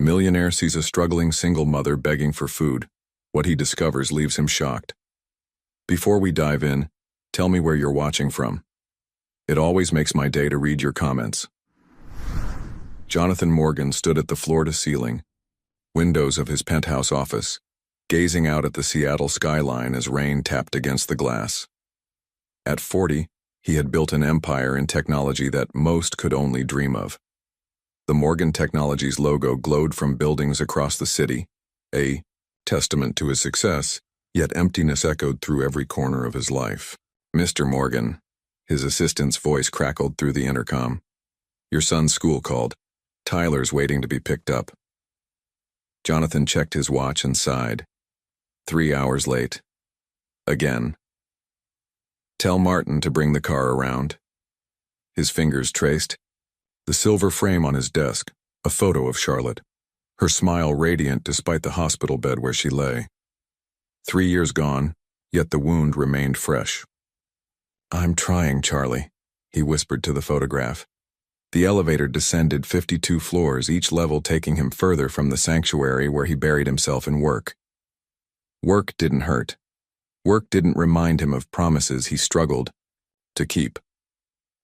Millionaire sees a struggling single mother begging for food. What he discovers leaves him shocked. Before we dive in, tell me where you're watching from. It always makes my day to read your comments. Jonathan Morgan stood at the floor-to-ceiling windows of his penthouse office, gazing out at the Seattle skyline as rain tapped against the glass. At 40, he had built an empire in technology that most could only dream of. The Morgan Technologies logo glowed from buildings across the city, a testament to his success, yet emptiness echoed through every corner of his life. "Mr. Morgan," his assistant's voice crackled through the intercom. "Your son's school called. Tyler's waiting to be picked up." Jonathan checked his watch and sighed. 3 hours late. Again. "Tell Martin to bring the car around." His fingers traced the silver frame on his desk, a photo of Charlotte, her smile radiant despite the hospital bed where she lay. 3 years gone, yet the wound remained fresh. "I'm trying, Charlie," he whispered to the photograph. The elevator descended 52 floors, each level taking him further from the sanctuary where he buried himself in work. Work didn't hurt. Work didn't remind him of promises he struggled to keep.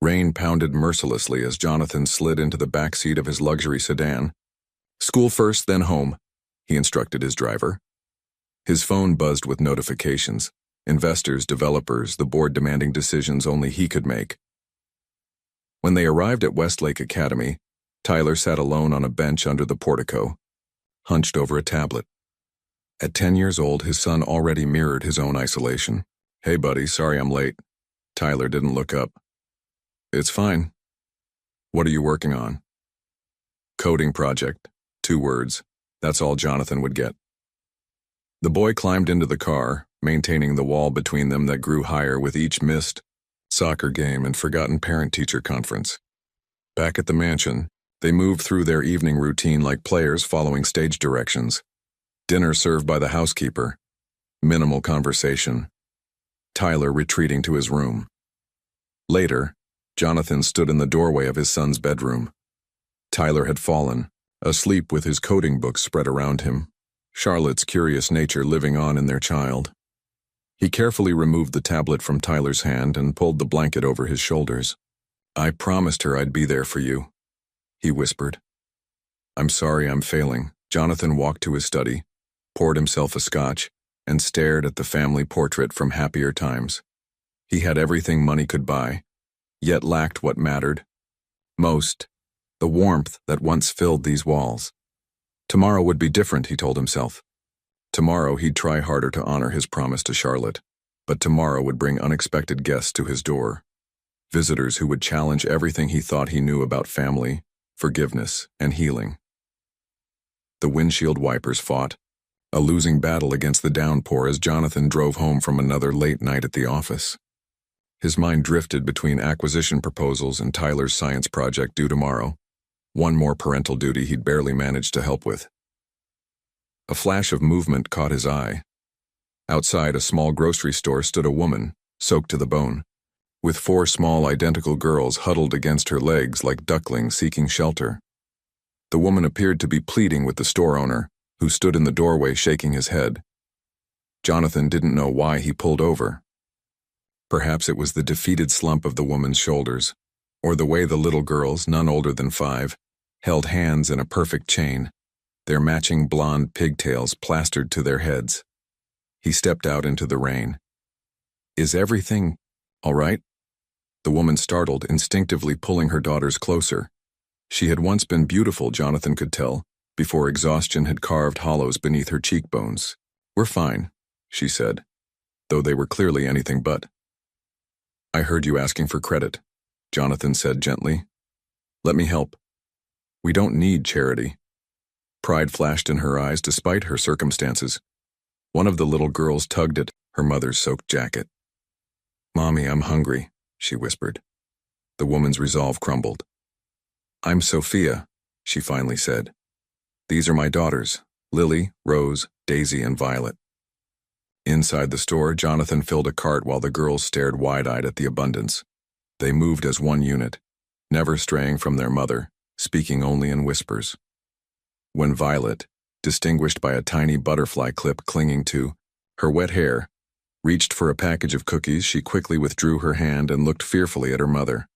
Rain pounded mercilessly as Jonathan slid into the backseat of his luxury sedan. "School first, then home," he instructed his driver. His phone buzzed with notifications. Investors, developers, the board demanding decisions only he could make. When they arrived at Westlake Academy, Tyler sat alone on a bench under the portico, hunched over a tablet. At 10 years old, his son already mirrored his own isolation. "Hey buddy, sorry I'm late." Tyler didn't look up. "It's fine." "What are you working on?" "Coding project." 2 words. That's all Jonathan would get. The boy climbed into the car, maintaining the wall between them that grew higher with each missed soccer game and forgotten parent-teacher conference. Back at the mansion, they moved through their evening routine like players following stage directions. Dinner served by the housekeeper. Minimal conversation. Tyler retreating to his room. Later, Jonathan stood in the doorway of his son's bedroom. Tyler had fallen, asleep with his coding books spread around him, Charlotte's curious nature living on in their child. He carefully removed the tablet from Tyler's hand and pulled the blanket over his shoulders. "I promised her I'd be there for you," he whispered. "I'm sorry I'm failing." Jonathan walked to his study, poured himself a scotch, and stared at the family portrait from happier times. He had everything money could buy, yet lacked what mattered most, the warmth that once filled these walls. Tomorrow would be different, he told himself. Tomorrow he'd try harder to honor his promise to Charlotte, but tomorrow would bring unexpected guests to his door. Visitors who would challenge everything he thought he knew about family, forgiveness, and healing. The windshield wipers fought, a losing battle against the downpour as Jonathan drove home from another late night at the office. His mind drifted between acquisition proposals and Tyler's science project due tomorrow, one more parental duty he'd barely managed to help with. A flash of movement caught his eye. Outside a small grocery store stood a woman, soaked to the bone, with 4 small identical girls huddled against her legs like ducklings seeking shelter. The woman appeared to be pleading with the store owner, who stood in the doorway shaking his head. Jonathan didn't know why he pulled over. Perhaps it was the defeated slump of the woman's shoulders, or the way the little girls, none older than 5, held hands in a perfect chain, their matching blonde pigtails plastered to their heads. He stepped out into the rain. "Is everything all right?" The woman startled, instinctively pulling her daughters closer. She had once been beautiful, Jonathan could tell, before exhaustion had carved hollows beneath her cheekbones. "We're fine," she said, though they were clearly anything but. "I heard you asking for credit," Jonathan said gently. "Let me help." "We don't need charity." Pride flashed in her eyes despite her circumstances. One of the little girls tugged at her mother's soaked jacket. "Mommy, I'm hungry," she whispered. The woman's resolve crumbled. "I'm Sophia," she finally said. "These are my daughters, Lily, Rose, Daisy, and Violet." Inside the store, Jonathan filled a cart while the girls stared wide-eyed at the abundance. They moved as one unit, never straying from their mother, speaking only in whispers. when Violet, distinguished by a tiny butterfly clip clinging to her wet hair, reached for a package of cookies, she quickly withdrew her hand and looked fearfully at her mother.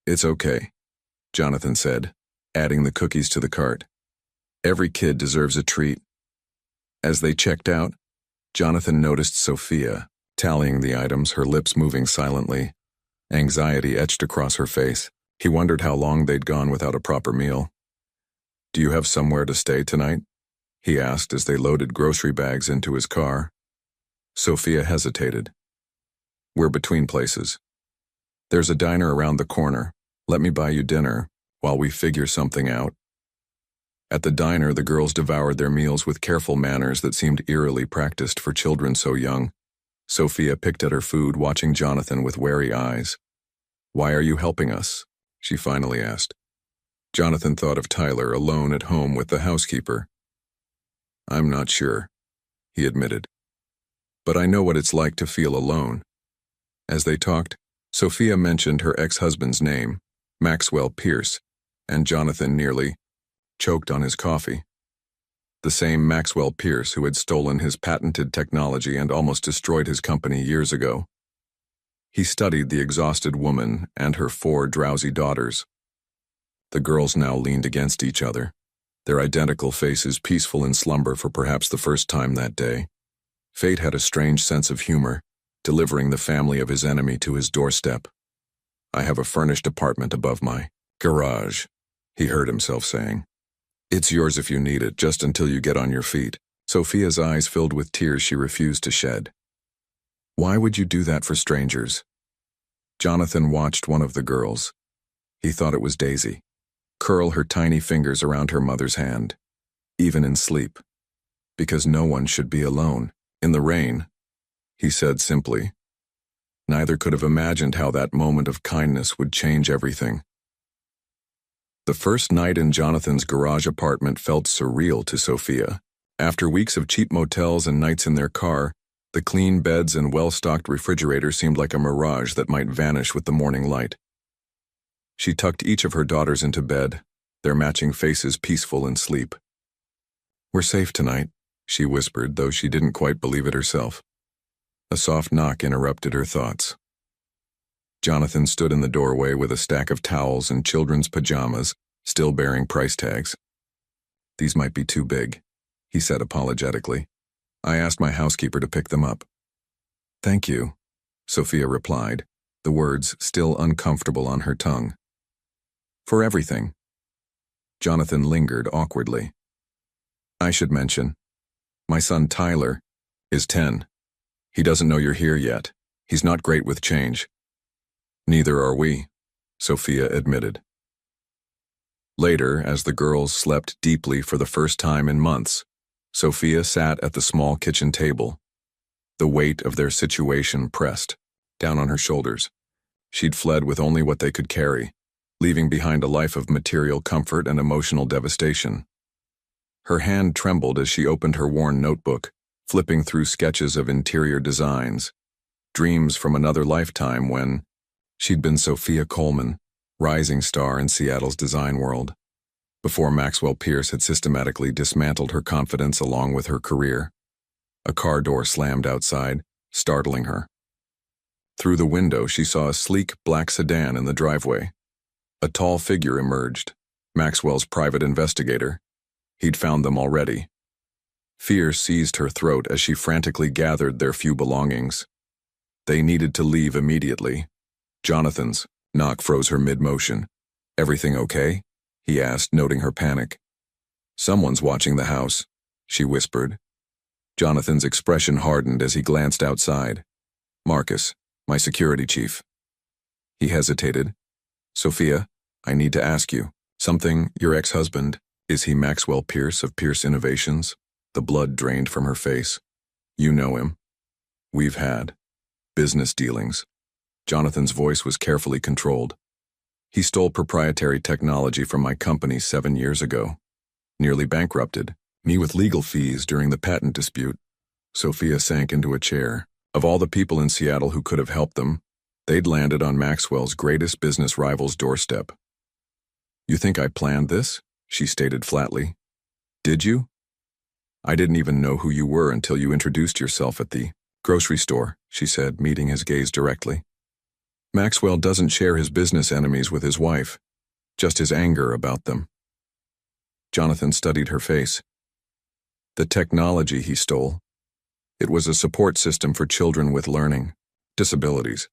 "It's okay," Jonathan said, adding the cookies to the cart. "Every kid deserves a treat." As they checked out, Jonathan noticed Sophia, tallying the items, her lips moving silently. Anxiety etched across her face. He wondered how long they'd gone without a proper meal. "Do you have somewhere to stay tonight?" he asked as they loaded grocery bags into his car. Sophia hesitated. "We're between places. There's a diner around the corner. Let me buy you dinner while we figure something out." At the diner, the girls devoured their meals with careful manners that seemed eerily practiced for children so young. Sophia picked at her food, watching Jonathan with wary eyes. "Why are you helping us?" she finally asked. Jonathan thought of Tyler alone at home with the housekeeper. "I'm not sure," he admitted. "But I know what it's like to feel alone." As they talked, Sophia mentioned her ex-husband's name, Maxwell Pierce, and Jonathan nearly choked on his coffee. The same Maxwell Pierce who had stolen his patented technology and almost destroyed his company years ago. He studied the exhausted woman and her 4 drowsy daughters. The girls now leaned against each other, their identical faces peaceful in slumber for perhaps the first time that day. Fate had a strange sense of humor, delivering the family of his enemy to his doorstep. "I have a furnished apartment above my garage," he heard himself saying. "It's yours if you need it, just until you get on your feet." Sophia's eyes filled with tears she refused to shed. "Why would you do that for strangers?" Jonathan watched one of the girls. He thought it was Daisy, curl her tiny fingers around her mother's hand, even in sleep. "Because no one should be alone. In the rain," he said simply. Neither could have imagined how that moment of kindness would change everything. The first night in Jonathan's garage apartment felt surreal to Sophia. After weeks of cheap motels and nights in their car, the clean beds and well-stocked refrigerator seemed like a mirage that might vanish with the morning light. She tucked each of her daughters into bed, their matching faces peaceful in sleep. "We're safe tonight," she whispered, though she didn't quite believe it herself. A soft knock interrupted her thoughts. Jonathan stood in the doorway with a stack of towels and children's pajamas, still bearing price tags. "These might be too big," he said apologetically. "I asked my housekeeper to pick them up." "Thank you," Sophia replied, the words still uncomfortable on her tongue. "For everything." Jonathan lingered awkwardly. "I should mention, my son Tyler is 10. He doesn't know you're here yet. He's not great with change." "Neither are we," Sophia admitted. Later, as the girls slept deeply for the first time in months, Sophia sat at the small kitchen table. The weight of their situation pressed down on her shoulders. She'd fled with only what they could carry, leaving behind a life of material comfort and emotional devastation. Her hand trembled as she opened her worn notebook, flipping through sketches of interior designs, dreams from another lifetime when she'd been Sophia Coleman, rising star in Seattle's design world, before Maxwell Pierce had systematically dismantled her confidence along with her career. A car door slammed outside, startling her. Through the window, she saw a sleek black sedan in the driveway. A tall figure emerged, Maxwell's private investigator. He'd found them already. Fear seized her throat as she frantically gathered their few belongings. They needed to leave immediately. Jonathan's knock froze her mid-motion. "Everything okay?" he asked, noting her panic. "Someone's watching the house," she whispered. Jonathan's expression hardened as he glanced outside. "Marcus, my security chief." He hesitated. "Sophia, I need to ask you something. Your ex-husband, is he Maxwell Pierce of Pierce Innovations?" The blood drained from her face. "You know him. We've had business dealings." Jonathan's voice was carefully controlled. "He stole proprietary technology from my company 7 years ago. Nearly bankrupted me with legal fees during the patent dispute." Sophia sank into a chair. Of all the people in Seattle who could have helped them, they'd landed on Maxwell's greatest business rival's doorstep. "You think I planned this?" she stated flatly. Did you? I didn't even know who you were until you introduced yourself at the grocery store, she said, meeting his gaze directly. Maxwell doesn't share his business enemies with his wife, just his anger about them. Jonathan studied her face. The technology he stole. It was a support system for children with learning disabilities.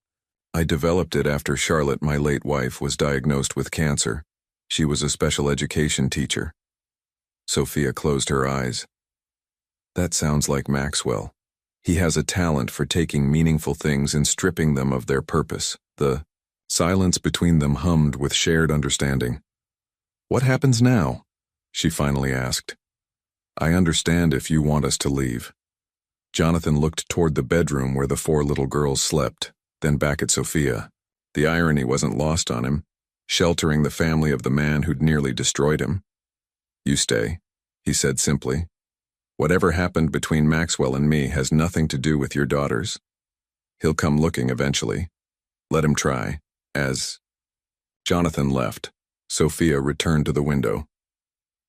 I developed it after Charlotte, my late wife, was diagnosed with cancer. She was a special education teacher. Sophia closed her eyes. That sounds like Maxwell. He has a talent for taking meaningful things and stripping them of their purpose. The silence between them hummed with shared understanding. What happens now? She finally asked. I understand if you want us to leave. Jonathan looked toward the bedroom where the 4 little girls slept, then back at Sophia. The irony wasn't lost on him, sheltering the family of the man who'd nearly destroyed him. You stay, he said simply. Whatever happened between Maxwell and me has nothing to do with your daughters. He'll come looking eventually. Let him try. As Jonathan left, Sophia returned to the window.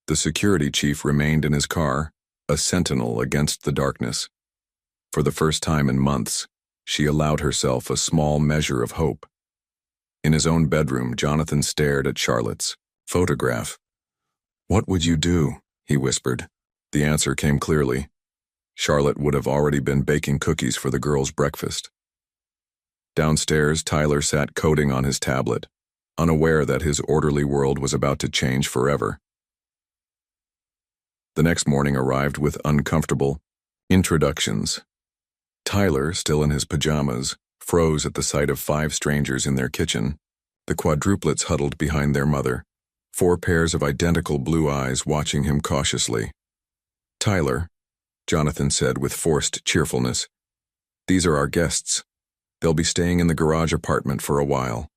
The security chief remained in his car, a sentinel against the darkness. For the first time in months, she allowed herself a small measure of hope. In his own bedroom, Jonathan stared at Charlotte's photograph. What would you do? He whispered. The answer came clearly. Charlotte would have already been baking cookies for the girls' breakfast. Downstairs, Tyler sat coding on his tablet, unaware that his orderly world was about to change forever. The next morning arrived with uncomfortable introductions. Tyler, still in his pajamas, froze at the sight of 5 strangers in their kitchen. The quadruplets huddled behind their mother, 4 pairs of identical blue eyes watching him cautiously. Tyler, Jonathan said with forced cheerfulness, these are our guests. They'll be staying in the garage apartment for a while.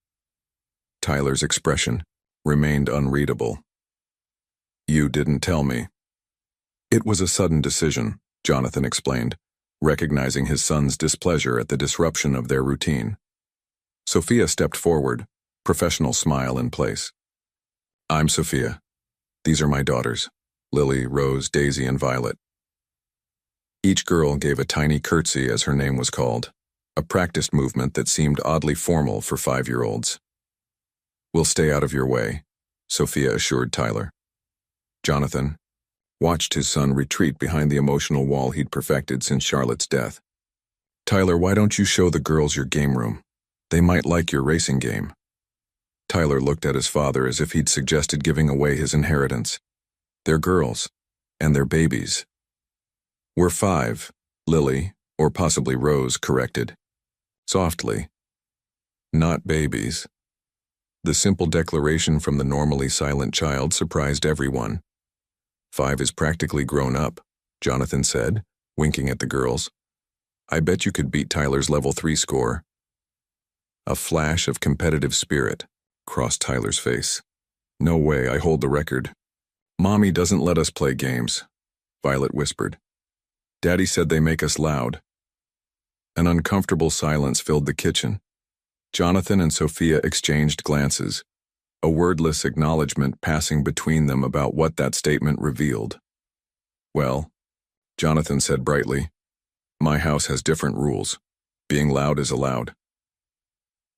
Tyler's expression remained unreadable. You didn't tell me. It was a sudden decision, Jonathan explained, recognizing his son's displeasure at the disruption of their routine. Sophia stepped forward, professional smile in place. I'm Sophia. These are my daughters, Lily, Rose, Daisy, and Violet. Each girl gave a tiny curtsy as her name was called, a practiced movement that seemed oddly formal for 5-year-olds. We'll stay out of your way, Sophia assured Tyler. Jonathan watched his son retreat behind the emotional wall he'd perfected since Charlotte's death. Tyler, why don't you show the girls your game room? They might like your racing game. Tyler looked at his father as if he'd suggested giving away his inheritance. They're girls, and they're babies. We're 5, Lily, or possibly Rose, corrected. Softly. Not babies. The simple declaration from the normally silent child surprised everyone. 5 is practically grown up, Jonathan said, winking at the girls. I bet you could beat Tyler's level 3 score. A flash of competitive spirit crossed Tyler's face. No way, I hold the record. Mommy doesn't let us play games, Violet whispered. Daddy said they make us loud. An uncomfortable silence filled the kitchen. Jonathan and Sophia exchanged glances, a wordless acknowledgement passing between them about what that statement revealed. Well, Jonathan said brightly, my house has different rules. Being loud is allowed.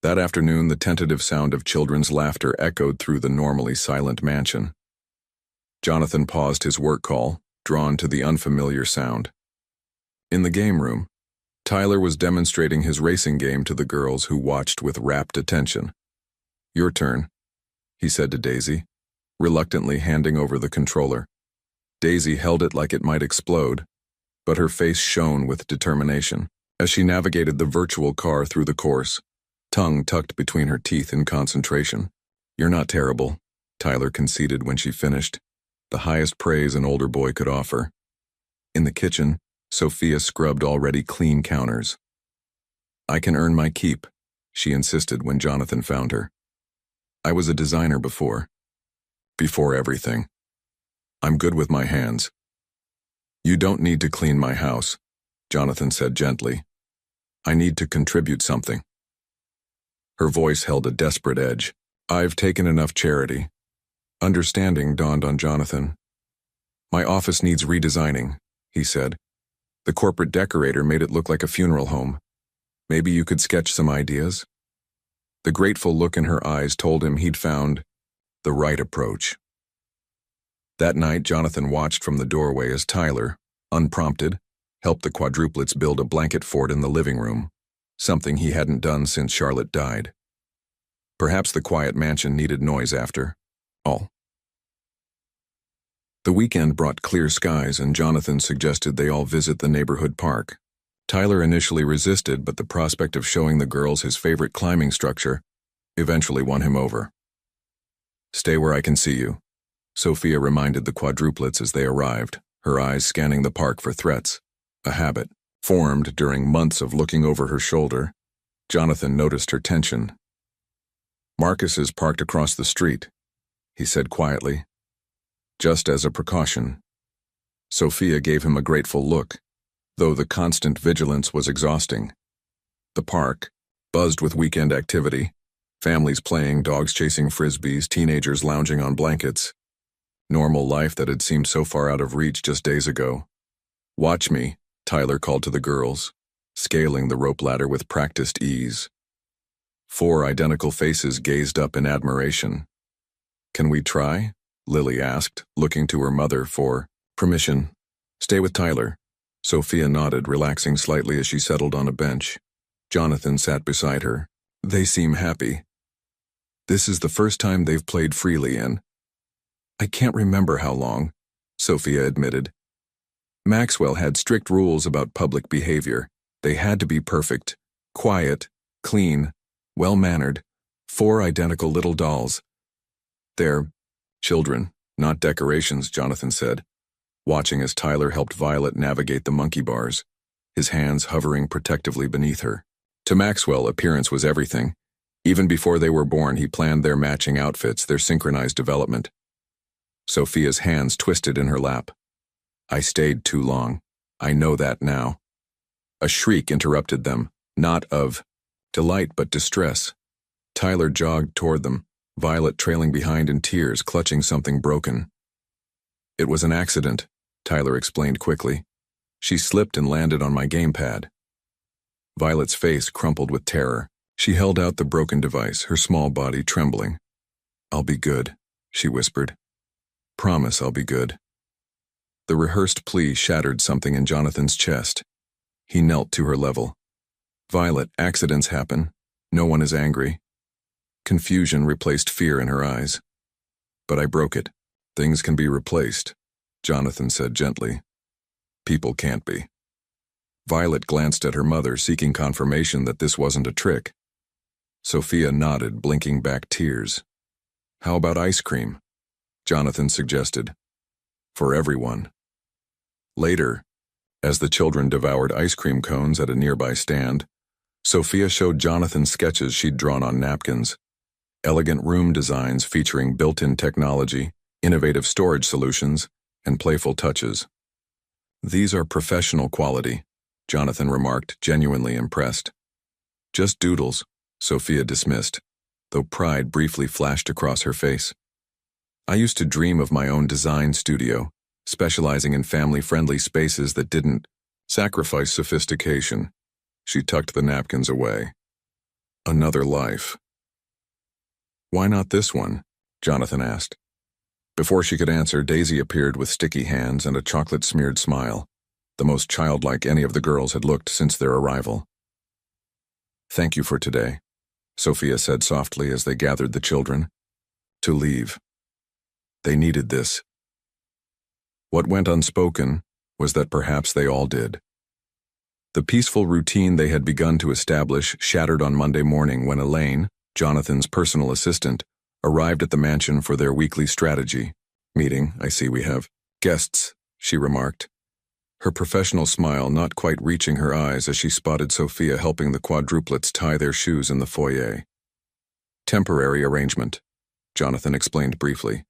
That afternoon, the tentative sound of children's laughter echoed through the normally silent mansion. Jonathan paused his work call, drawn to the unfamiliar sound. In the game room, Tyler was demonstrating his racing game to the girls who watched with rapt attention. Your turn, he said to Daisy, reluctantly handing over the controller. Daisy held it like it might explode, but her face shone with determination as she navigated the virtual car through the course, tongue tucked between her teeth in concentration. You're not terrible, Tyler conceded when she finished, the highest praise an older boy could offer. In the kitchen, Sophia scrubbed already clean counters. I can earn my keep, she insisted when Jonathan found her. I was a designer before everything. I'm good with my hands. You don't need to clean my house, Jonathan said gently. I need to contribute something. Her voice held a desperate edge. I've taken enough charity. Understanding dawned on Jonathan. My office needs redesigning, he said. The corporate decorator made it look like a funeral home. Maybe you could sketch some ideas? The grateful look in her eyes told him he'd found the right approach. That night, Jonathan watched from the doorway as Tyler, unprompted, helped the quadruplets build a blanket fort in the living room, something he hadn't done since Charlotte died. Perhaps the quiet mansion needed noise after all. The weekend brought clear skies, and Jonathan suggested they all visit the neighborhood park. Tyler initially resisted, but the prospect of showing the girls his favorite climbing structure eventually won him over. Stay where I can see you, Sophia reminded the quadruplets as they arrived, her eyes scanning the park for threats, a habit formed during months of looking over her shoulder. Jonathan noticed her tension. Marcus is parked across the street, he said quietly. Just as a precaution. Sophia gave him a grateful look, though the constant vigilance was exhausting. The park buzzed with weekend activity, families playing, dogs chasing frisbees, teenagers lounging on blankets. Normal life that had seemed so far out of reach just days ago. Watch me, Tyler called to the girls, scaling the rope ladder with practiced ease. 4 identical faces gazed up in admiration. Can we try? Lily asked, looking to her mother for permission. Stay with Tyler. Sophia nodded, relaxing slightly as she settled on a bench. Jonathan sat beside her. They seem happy. This is the first time they've played freely in I can't remember how long, Sophia admitted. Maxwell had strict rules about public behavior. They had to be perfect, quiet, clean, well-mannered, 4 identical little dolls. They're children, not decorations, Jonathan said, watching as Tyler helped Violet navigate the monkey bars, his hands hovering protectively beneath her. To Maxwell, appearance was everything. Even before they were born, he planned their matching outfits, their synchronized development. Sophia's hands twisted in her lap. I stayed too long. I know that now. A shriek interrupted them, not of delight but distress. Tyler jogged toward them, Violet trailing behind in tears, clutching something broken. It was an accident, Tyler explained quickly. She slipped and landed on my gamepad. Violet's face crumpled with terror. She held out the broken device, her small body trembling. I'll be good, she whispered. Promise I'll be good. The rehearsed plea shattered something in Jonathan's chest. He knelt to her level. Violet, accidents happen. No one is angry. Confusion replaced fear in her eyes. But I broke it. Things can be replaced, Jonathan said gently. People can't be. Violet glanced at her mother, seeking confirmation that this wasn't a trick. Sophia nodded, blinking back tears. How about ice cream? Jonathan suggested. For everyone. Later, as the children devoured ice cream cones at a nearby stand, Sophia showed Jonathan sketches she'd drawn on napkins. Elegant room designs featuring built-in technology, innovative storage solutions, and playful touches. These are professional quality, Jonathan remarked, genuinely impressed. Just doodles, Sophia dismissed, though pride briefly flashed across her face. I used to dream of my own design studio, specializing in family-friendly spaces that didn't sacrifice sophistication. She tucked the napkins away. Another life. Why not this one? Jonathan asked. Before she could answer, Daisy appeared with sticky hands and a chocolate-smeared smile, the most childlike any of the girls had looked since their arrival. Thank you for today, Sophia said softly as they gathered the children. To leave. They needed this. What went unspoken was that perhaps they all did. The peaceful routine they had begun to establish shattered on Monday morning when Elaine, Jonathan's personal assistant, arrived at the mansion for their weekly strategy meeting. I see we have guests, she remarked, her professional smile not quite reaching her eyes as she spotted Sophia helping the quadruplets tie their shoes in the foyer. Temporary arrangement, Jonathan explained briefly.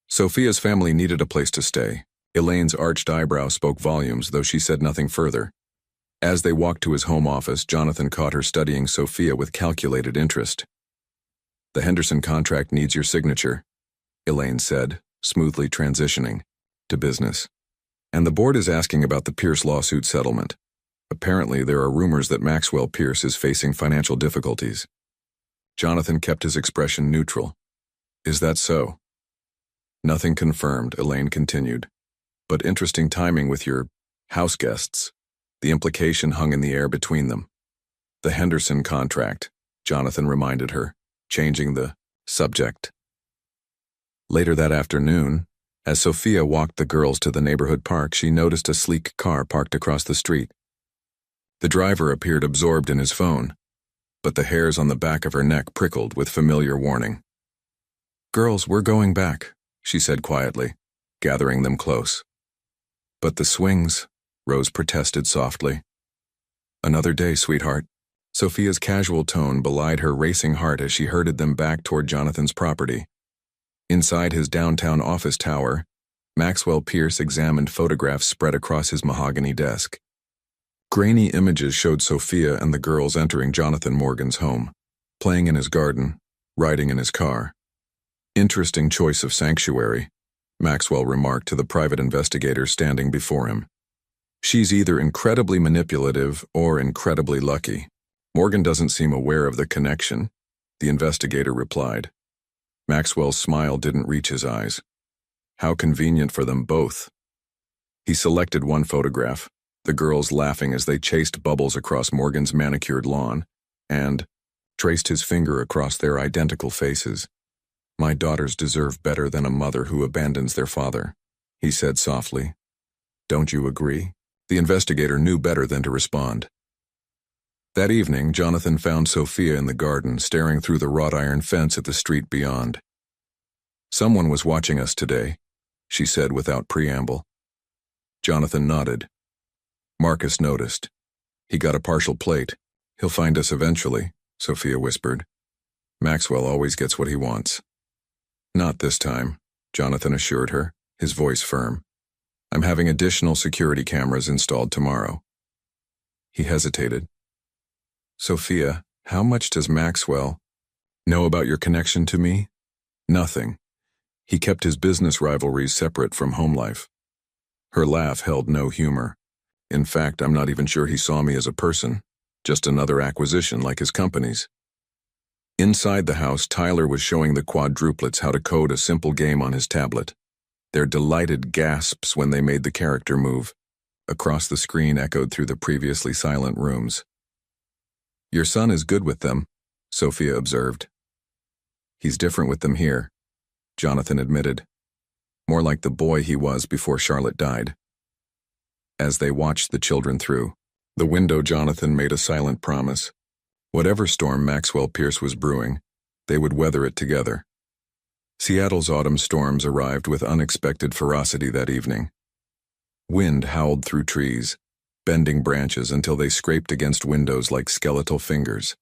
Sophia's family needed a place to stay. Elaine's arched eyebrow spoke volumes, though she said nothing further. As they walked to his home office, Jonathan caught her studying Sophia with calculated interest. The Henderson contract needs your signature, Elaine said, smoothly transitioning. to business. And the board is asking about the Pierce lawsuit settlement. Apparently, there are rumors that Maxwell Pierce is facing financial difficulties. Jonathan kept his expression neutral. Is that so? Nothing confirmed, Elaine continued. But interesting timing with your house guests. The implication hung in the air between them. The Henderson contract, Jonathan reminded her, changing the subject. Later that afternoon, as Sophia walked the girls to the neighborhood park, she noticed a sleek car parked across the street. The driver appeared absorbed in his phone, but the hairs on the back of her neck prickled with familiar warning. "Girls, we're going back," she said quietly, gathering them close. "But the swings," Rose protested softly. "Another day, sweetheart." Sophia's casual tone belied her racing heart as she herded them back toward Jonathan's property. Inside his downtown office tower, Maxwell Pierce examined photographs spread across his mahogany desk. Grainy images showed Sophia and the girls entering Jonathan Morgan's home, playing in his garden, riding in his car. "Interesting choice of sanctuary," Maxwell remarked to the private investigator standing before him. "She's either incredibly manipulative or incredibly lucky. Morgan doesn't seem aware of the connection," the investigator replied. Maxwell's smile didn't reach his eyes. How convenient for them both. He selected one photograph, the girls laughing as they chased bubbles across Morgan's manicured lawn, and traced his finger across their identical faces. "My daughters deserve better than a mother who abandons their father," he said softly. "Don't you agree?" The investigator knew better than to respond. That evening, Jonathan found Sophia in the garden, staring through the wrought iron fence at the street beyond. "Someone was watching us today," she said without preamble. Jonathan nodded. Marcus noticed. "He got a partial plate. He'll find us eventually," Sophia whispered. "Maxwell always gets what he wants." "Not this time," Jonathan assured her, his voice firm. "I'm having additional security cameras installed tomorrow." He hesitated. "Sophia, how much does Maxwell know about your connection to me?" "Nothing. He kept his business rivalries separate from home life." Her laugh held no humor. "In fact, I'm not even sure he saw me as a person, just another acquisition like his company's." Inside the house, Tyler was showing the quadruplets how to code a simple game on his tablet. Their delighted gasps when they made the character move. Across the screen echoed through the previously silent rooms. "Your son is good with them," Sophia observed. "He's different with them here," Jonathan admitted. "More like the boy he was before Charlotte died." As they watched the children through the window, Jonathan made a silent promise. Whatever storm Maxwell Pierce was brewing, they would weather it together. Seattle's autumn storms arrived with unexpected ferocity that evening. Wind howled through trees, bending branches until they scraped against windows like skeletal fingers.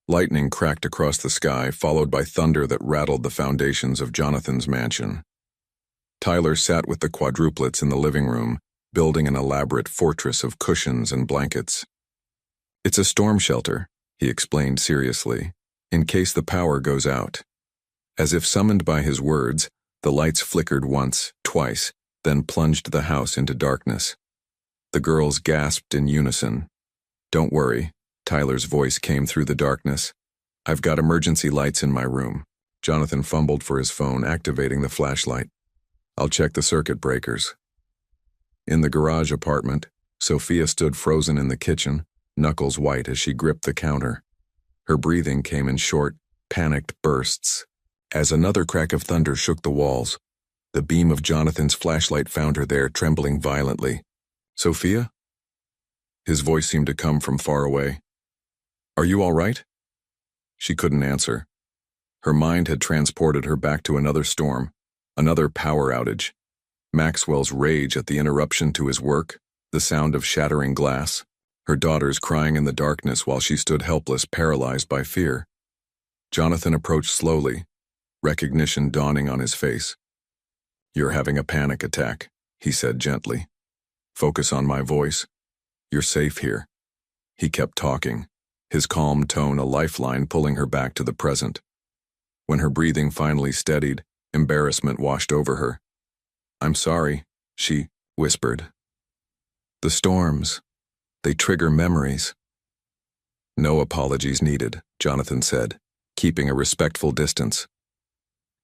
Lightning cracked across the sky, followed by thunder that rattled the foundations of Jonathan's mansion. Tyler sat with the quadruplets in the living room, building an elaborate fortress of cushions and blankets. "It's a storm shelter," he explained seriously, "in case the power goes out." As if summoned by his words, the lights flickered once, twice, then plunged the house into darkness. The girls gasped in unison. "Don't worry," Tyler's voice came through the darkness. "I've got emergency lights in my room." Jonathan fumbled for his phone, activating the flashlight. "I'll check the circuit breakers." In the garage apartment, Sophia stood frozen in the kitchen, knuckles white as she gripped the counter. Her breathing came in short, panicked bursts. As another crack of thunder shook the walls, the beam of Jonathan's flashlight found her there, trembling violently. "Sophia?" His voice seemed to come from far away. "Are you all right?" She couldn't answer. Her mind had transported her back to another storm, another power outage. Maxwell's rage at the interruption to his work, the sound of shattering glass, her daughters crying in the darkness while she stood helpless, paralyzed by fear. Jonathan approached slowly, recognition dawning on his face. "You're having a panic attack," he said gently. "Focus on my voice. You're safe here." He kept talking, his calm tone a lifeline pulling her back to the present. When her breathing finally steadied, embarrassment washed over her. I'm sorry, she whispered. The storms, they trigger memories. No apologies needed, Jonathan said, keeping a respectful distance.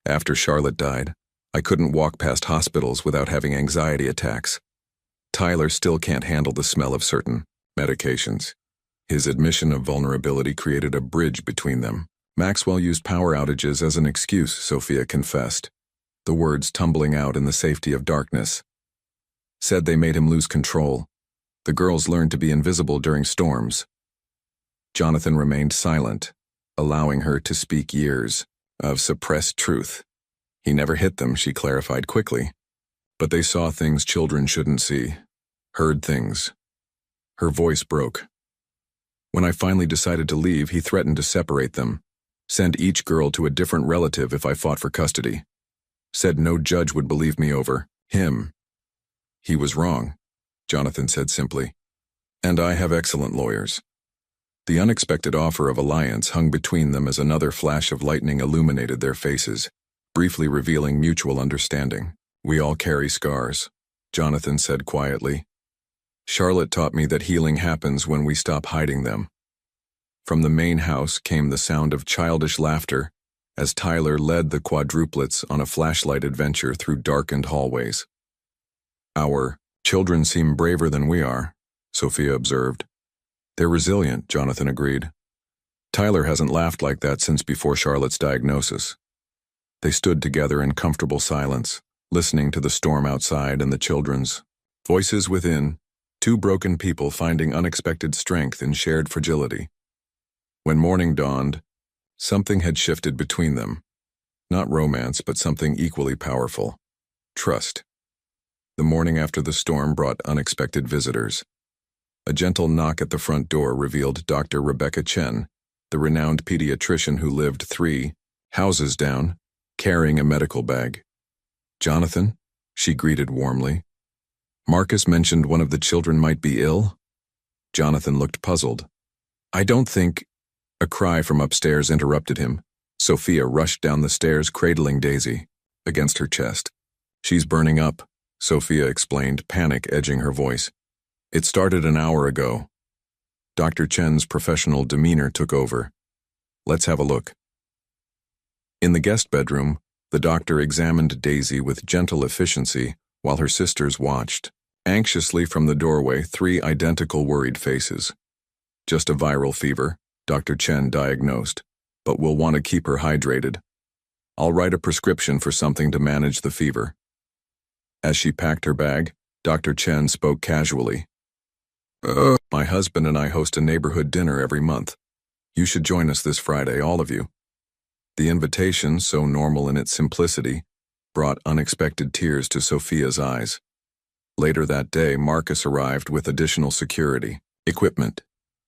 After Charlotte died, I couldn't walk past hospitals without having anxiety attacks. Tyler still can't handle the smell of certain medications. His admission of vulnerability created a bridge between them. Maxwell used power outages as an excuse, Sophia confessed, the words tumbling out in the safety of darkness. Said they made him lose control. The girls learned to be invisible during storms. Jonathan remained silent, allowing her to speak years of suppressed truth. He never hit them, she clarified quickly. But they saw things children shouldn't see, heard things. Her voice broke. When I finally decided to leave, he threatened to separate them, send each girl to a different relative if I fought for custody. Said no judge would believe me over him. He was wrong, Jonathan said simply. And I have excellent lawyers. The unexpected offer of alliance hung between them as another flash of lightning illuminated their faces, briefly revealing mutual understanding. We all carry scars, Jonathan said quietly. Charlotte taught me that healing happens when we stop hiding them. From the main house came the sound of childish laughter as Tyler led the quadruplets on a flashlight adventure through darkened hallways. Our children seem braver than we are, Sophia observed. They're resilient, Jonathan agreed. Tyler hasn't laughed like that since before Charlotte's diagnosis. They stood together in comfortable silence, listening to the storm outside and the children's voices within, two broken people finding unexpected strength in shared fragility. When morning dawned, something had shifted between them. Not romance, but something equally powerful. Trust. The morning after the storm brought unexpected visitors. A gentle knock at the front door revealed Dr. Rebecca Chen, the renowned pediatrician who lived 3 houses down, carrying a medical bag. Jonathan, she greeted warmly. Marcus mentioned one of the children might be ill. Jonathan looked puzzled. I don't think... A cry from upstairs interrupted him. Sophia rushed down the stairs, cradling Daisy against her chest. She's burning up, Sophia explained, panic edging her voice. It started an hour ago. Dr. Chen's professional demeanor took over. Let's have a look. In the guest bedroom, the doctor examined Daisy with gentle efficiency while her sisters watched. Anxiously from the doorway, 3 identical worried faces. Just a viral fever, Dr. Chen diagnosed, but we'll want to keep her hydrated. I'll write a prescription for something to manage the fever. As she packed her bag, Dr. Chen spoke casually. My husband and I host a neighborhood dinner every month. You should join us this Friday, all of you. The invitation, so normal in its simplicity, brought unexpected tears to Sophia's eyes. Later that day, Marcus arrived with additional security equipment.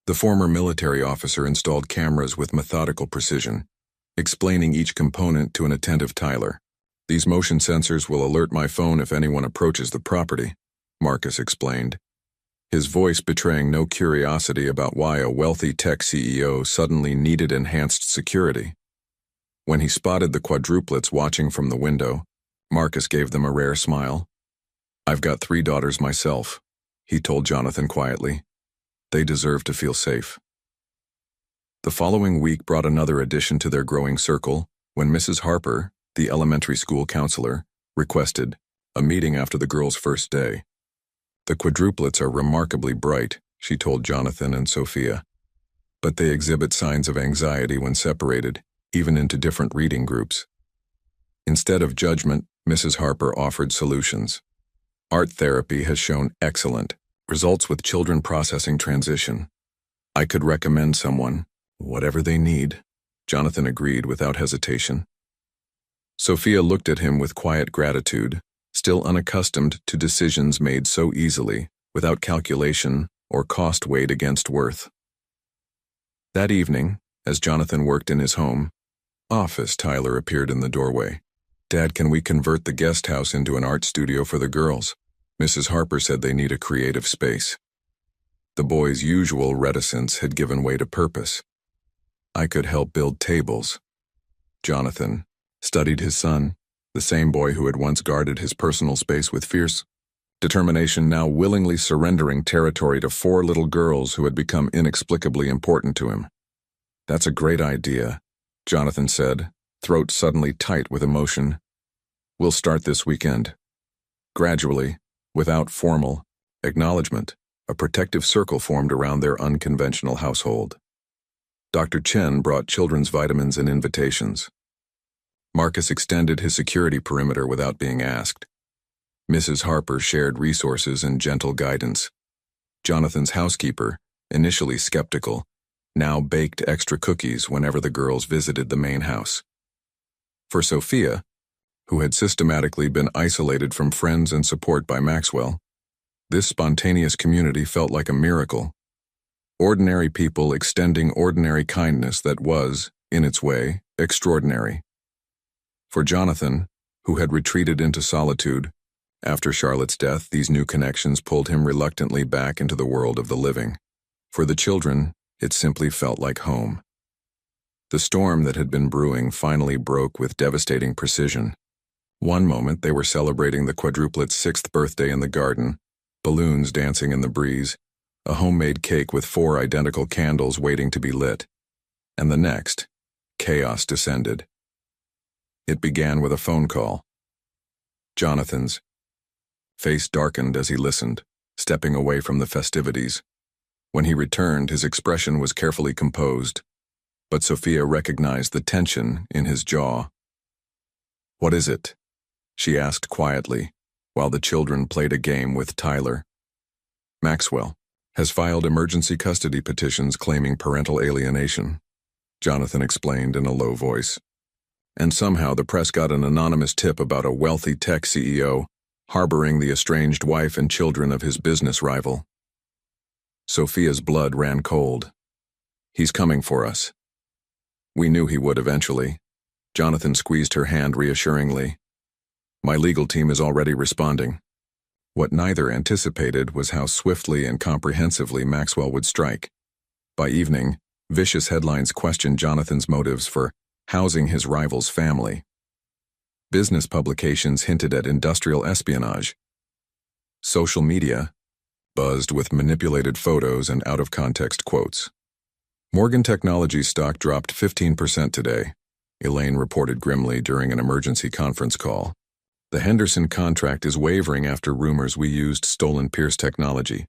The former military officer installed cameras with methodical precision, explaining each component to an attentive Tyler. These motion sensors will alert my phone if anyone approaches the property, Marcus explained, his voice betraying no curiosity about why a wealthy tech CEO suddenly needed enhanced security. When he spotted the quadruplets watching from the window, Marcus gave them a rare smile. I've got 3 daughters myself, he told Jonathan quietly. They deserve to feel safe. The following week brought another addition to their growing circle when Mrs. Harper, the elementary school counselor, requested a meeting after the girls' first day. The quadruplets are remarkably bright, she told Jonathan and Sophia, but they exhibit signs of anxiety when separated, even into different reading groups. Instead of judgment, Mrs. Harper offered solutions. Art therapy has shown excellent results with children processing transition. I could recommend someone, whatever they need, Jonathan agreed without hesitation. Sophia looked at him with quiet gratitude, still unaccustomed to decisions made so easily, without calculation or cost weighed against worth. That evening, as Jonathan worked in his home office, Tyler appeared in the doorway. Dad, can we convert the guest house into an art studio for the girls? Mrs. Harper said they need a creative space. The boys' usual reticence had given way to purpose. I could help build tables. Jonathan studied his son, the same boy who had once guarded his personal space with fierce determination, now willingly surrendering territory to four little girls who had become inexplicably important to him. "That's a great idea," Jonathan said, throat suddenly tight with emotion. "We'll start this weekend." Gradually, without formal acknowledgement, a protective circle formed around their unconventional household. Dr. Chen brought children's vitamins and invitations. Marcus extended his security perimeter without being asked. Mrs. Harper shared resources and gentle guidance. Jonathan's housekeeper, initially skeptical, now baked extra cookies whenever the girls visited the main house. For Sophia, who had systematically been isolated from friends and support by Maxwell, this spontaneous community felt like a miracle. Ordinary people extending ordinary kindness that was, in its way, extraordinary. For Jonathan, who had retreated into solitude, after Charlotte's death, these new connections pulled him reluctantly back into the world of the living. For the children, it simply felt like home. The storm that had been brewing finally broke with devastating precision. One moment they were celebrating the quadruplets' 6th birthday in the garden, balloons dancing in the breeze, a homemade cake with 4 identical candles waiting to be lit. And the next, chaos descended. It began with a phone call. Jonathan's face darkened as he listened, stepping away from the festivities. When he returned, his expression was carefully composed, but Sophia recognized the tension in his jaw. "What is it?" she asked quietly, while the children played a game with Tyler. "Maxwell has filed emergency custody petitions claiming parental alienation," Jonathan explained in a low voice. "And somehow the press got an anonymous tip about a wealthy tech CEO harboring the estranged wife and children of his business rival." Sophia's blood ran cold. "He's coming for us." "We knew he would eventually." Jonathan squeezed her hand reassuringly. "My legal team is already responding." What neither anticipated was how swiftly and comprehensively Maxwell would strike. By evening, vicious headlines questioned Jonathan's motives for housing his rival's family. Business publications hinted at industrial espionage. Social media buzzed with manipulated photos and out-of-context quotes. Morgan Technologies stock dropped 15% today, Elaine reported grimly during an emergency conference call. "The Henderson contract is wavering after rumors we used stolen Pierce technology."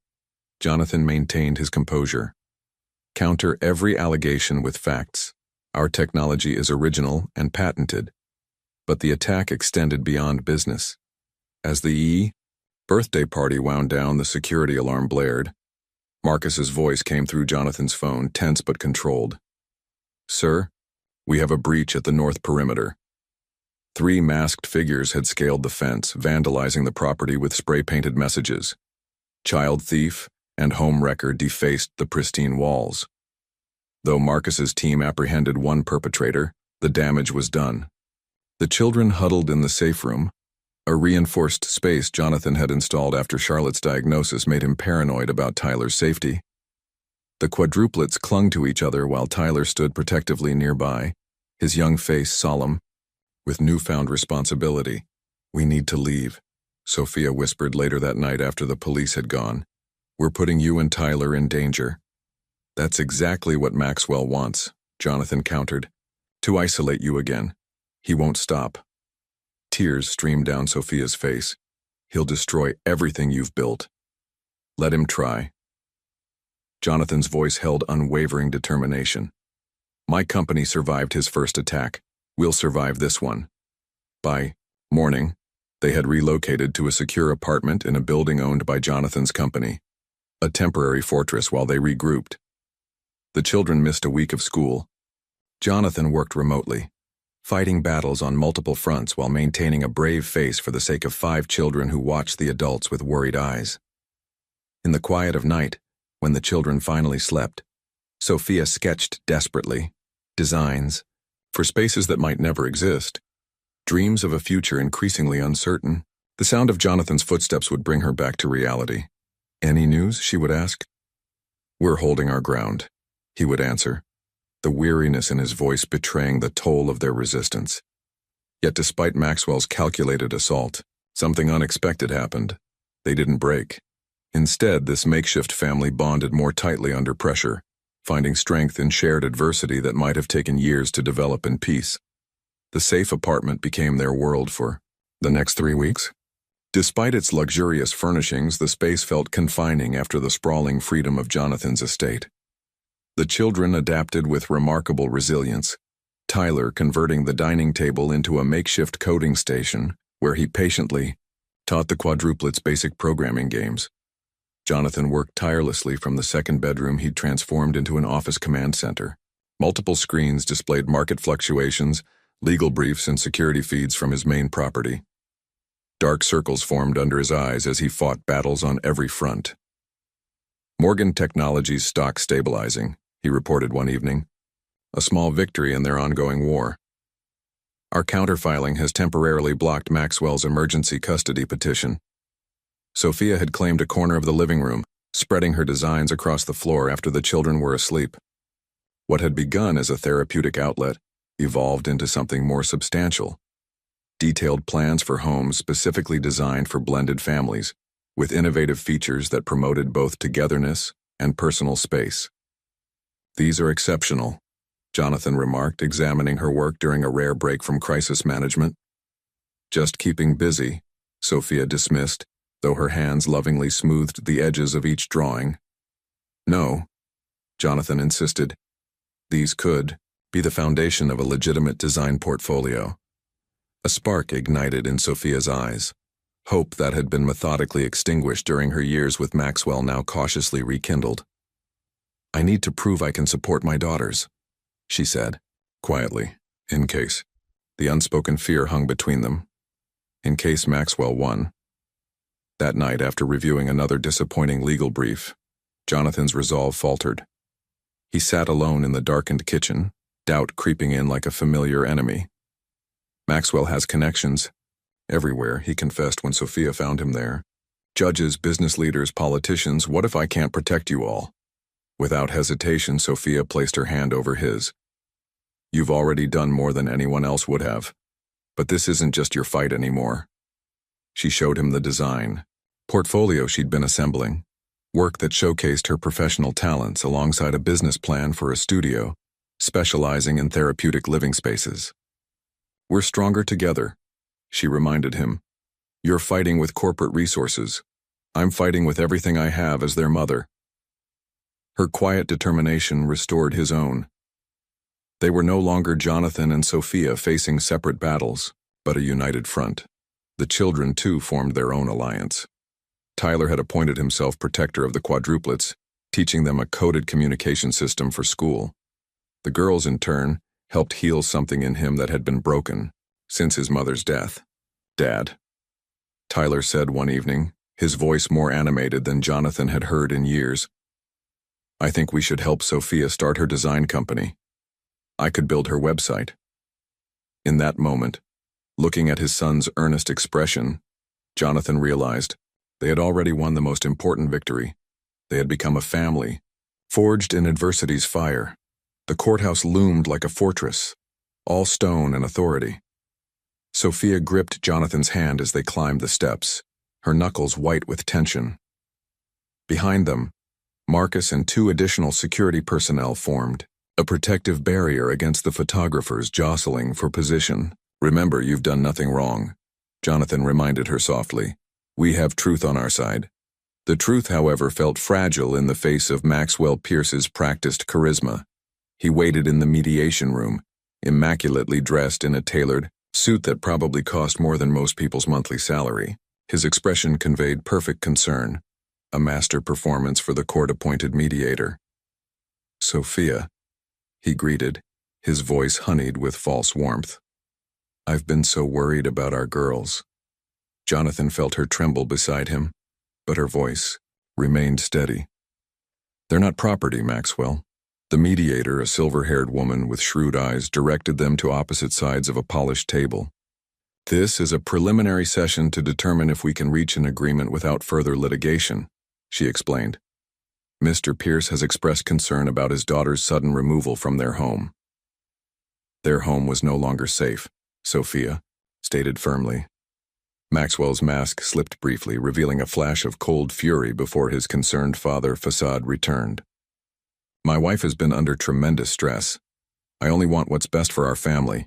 Jonathan maintained his composure. "Counter every allegation with facts. Our technology is original and patented." But the attack extended beyond business. As the birthday party wound down, the security alarm blared. Marcus's voice came through Jonathan's phone, tense but controlled. "Sir, we have a breach at the north perimeter." 3 masked figures had scaled the fence, vandalizing the property with spray-painted messages. "Child thief" and "home wrecker" defaced the pristine walls. Though Marcus's team apprehended one perpetrator, the damage was done. The children huddled in the safe room, a reinforced space Jonathan had installed after Charlotte's diagnosis made him paranoid about Tyler's safety. The quadruplets clung to each other while Tyler stood protectively nearby, his young face solemn, with newfound responsibility. "We need to leave," Sophia whispered later that night after the police had gone. "We're putting you and Tyler in danger." "That's exactly what Maxwell wants," Jonathan countered. "To isolate you again. He won't stop." Tears streamed down Sophia's face. "He'll destroy everything you've built." "Let him try." Jonathan's voice held unwavering determination. "My company survived his first attack. We'll survive this one." By morning, they had relocated to a secure apartment in a building owned by Jonathan's company, a temporary fortress while they regrouped. The children missed a week of school. Jonathan worked remotely, fighting battles on multiple fronts while maintaining a brave face for the sake of 5 children who watched the adults with worried eyes. In the quiet of night, when the children finally slept, Sophia sketched desperately, designs, for spaces that might never exist, dreams of a future increasingly uncertain. The sound of Jonathan's footsteps would bring her back to reality. "Any news?" she would ask. "We're holding our ground," he would answer, the weariness in his voice betraying the toll of their resistance. Yet despite Maxwell's calculated assault, something unexpected happened. They didn't break. Instead, this makeshift family bonded more tightly under pressure, finding strength in shared adversity that might have taken years to develop in peace. The safe apartment became their world for the next 3 weeks. Despite its luxurious furnishings, the space felt confining after the sprawling freedom of Jonathan's estate. The children adapted with remarkable resilience, Tyler converting the dining table into a makeshift coding station where he patiently taught the quadruplets basic programming games. Jonathan worked tirelessly from the second bedroom he'd transformed into an office command center. Multiple screens displayed market fluctuations, legal briefs, and security feeds from his main property. Dark circles formed under his eyes as he fought battles on every front. Morgan Technologies stock stabilizing, he reported one evening. A small victory in their ongoing war. Our counterfiling has temporarily blocked Maxwell's emergency custody petition. Sophia had claimed a corner of the living room, spreading her designs across the floor after the children were asleep. What had begun as a therapeutic outlet evolved into something more substantial. Detailed plans for homes specifically designed for blended families, with innovative features that promoted both togetherness and personal space. These are exceptional, Jonathan remarked, examining her work during a rare break from crisis management. Just keeping busy, Sophia dismissed, though her hands lovingly smoothed the edges of each drawing. No, Jonathan insisted. These could be the foundation of a legitimate design portfolio. A spark ignited in Sophia's eyes. Hope that had been methodically extinguished during her years with Maxwell now cautiously rekindled. I need to prove I can support my daughters, she said, quietly, in case. The unspoken fear hung between them. In case Maxwell won. That night, after reviewing another disappointing legal brief, Jonathan's resolve faltered. He sat alone in the darkened kitchen, doubt creeping in like a familiar enemy. Maxwell has connections everywhere, he confessed when Sophia found him there. Judges, business leaders, politicians, what if I can't protect you all? Without hesitation, Sophia placed her hand over his. You've already done more than anyone else would have. But this isn't just your fight anymore. She showed him the design, portfolio she'd been assembling, work that showcased her professional talents alongside a business plan for a studio, specializing in therapeutic living spaces. We're stronger together, she reminded him. You're fighting with corporate resources. I'm fighting with everything I have as their mother. Her quiet determination restored his own. They were no longer Jonathan and Sophia facing separate battles, but a united front. The children, too, formed their own alliance. Tyler had appointed himself protector of the quadruplets, teaching them a coded communication system for school. The girls, in turn, helped heal something in him that had been broken since his mother's death. Dad, Tyler said one evening, his voice more animated than Jonathan had heard in years. I think we should help Sophia start her design company. I could build her website. In that moment, looking at his son's earnest expression, Jonathan realized they had already won the most important victory. They had become a family, forged in adversity's fire. The courthouse loomed like a fortress, all stone and authority. Sophia gripped Jonathan's hand as they climbed the steps, her knuckles white with tension. Behind them, Marcus and 2 additional security personnel formed, a protective barrier against the photographers jostling for position. Remember, you've done nothing wrong, Jonathan reminded her softly. We have truth on our side. The truth, however, felt fragile in the face of Maxwell Pierce's practiced charisma. He waited in the mediation room, immaculately dressed in a tailored suit that probably cost more than most people's monthly salary. His expression conveyed perfect concern, a master performance for the court-appointed mediator. Sophia, he greeted, his voice honeyed with false warmth. I've been so worried about our girls. Jonathan felt her tremble beside him, but her voice remained steady. They're not property, Maxwell. The mediator, a silver-haired woman with shrewd eyes, directed them to opposite sides of a polished table. This is a preliminary session to determine if we can reach an agreement without further litigation, she explained. Mr. Pierce has expressed concern about his daughter's sudden removal from their home. Their home was no longer safe, Sophia, stated firmly. Maxwell's mask slipped briefly, revealing a flash of cold fury before his concerned father facade returned. My wife has been under tremendous stress. I only want what's best for our family.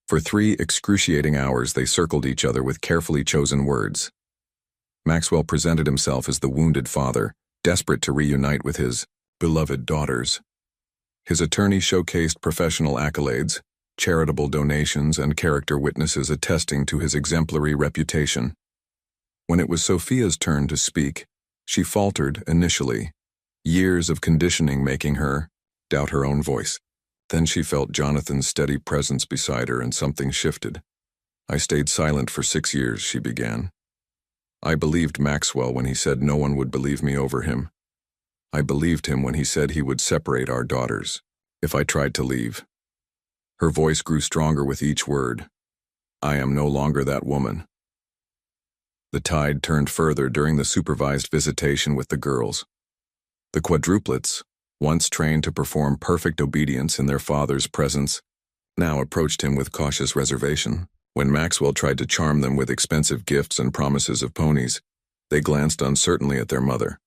For 3 excruciating hours, they circled each other with carefully chosen words. Maxwell presented himself as the wounded father, desperate to reunite with his beloved daughters. His attorney showcased professional accolades, charitable donations, and character witnesses attesting to his exemplary reputation. When it was Sophia's turn to speak, she faltered initially, years of conditioning making her doubt her own voice. Then she felt Jonathan's steady presence beside her and something shifted. I stayed silent for 6 years, she began. I believed Maxwell when he said no one would believe me over him. I believed him when he said he would separate our daughters if I tried to leave. Her voice grew stronger with each word. I am no longer that woman. The tide turned further during the supervised visitation with the girls. The quadruplets, once trained to perform perfect obedience in their father's presence, now approached him with cautious reservation. When Maxwell tried to charm them with expensive gifts and promises of ponies, they glanced uncertainly at their mother.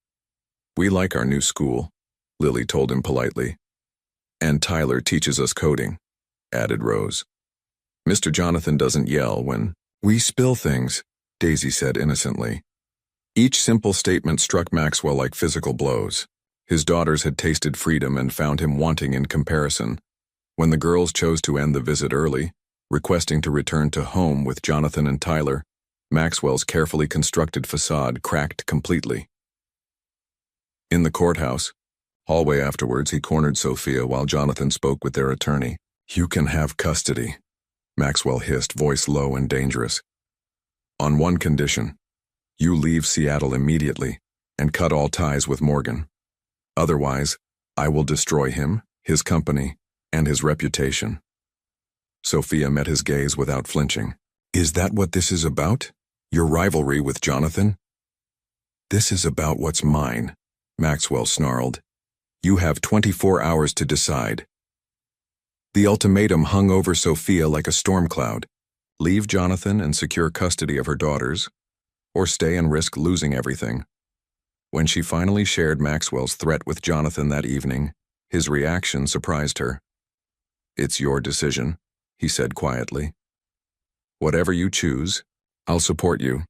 We like our new school, Lily told him politely. And Tyler teaches us coding, added Rose. Mr. Jonathan doesn't yell when we spill things, Daisy said innocently. Each simple statement struck Maxwell like physical blows. His daughters had tasted freedom and found him wanting in comparison. When the girls chose to end the visit early, requesting to return to home with Jonathan and Tyler, Maxwell's carefully constructed facade cracked completely. In the courthouse hallway afterwards, he cornered Sophia while Jonathan spoke with their attorney. You can have custody, Maxwell hissed, voice low and dangerous. On one condition. You leave Seattle immediately and cut all ties with Morgan. Otherwise, I will destroy him, his company, and his reputation. Sophia met his gaze without flinching. Is that what this is about? Your rivalry with Jonathan? This is about what's mine, Maxwell snarled. You have 24 hours to decide. The ultimatum hung over Sophia like a storm cloud. Leave Jonathan and secure custody of her daughters, or stay and risk losing everything. When she finally shared Maxwell's threat with Jonathan that evening, his reaction surprised her. It's your decision, he said quietly. Whatever you choose, I'll support you.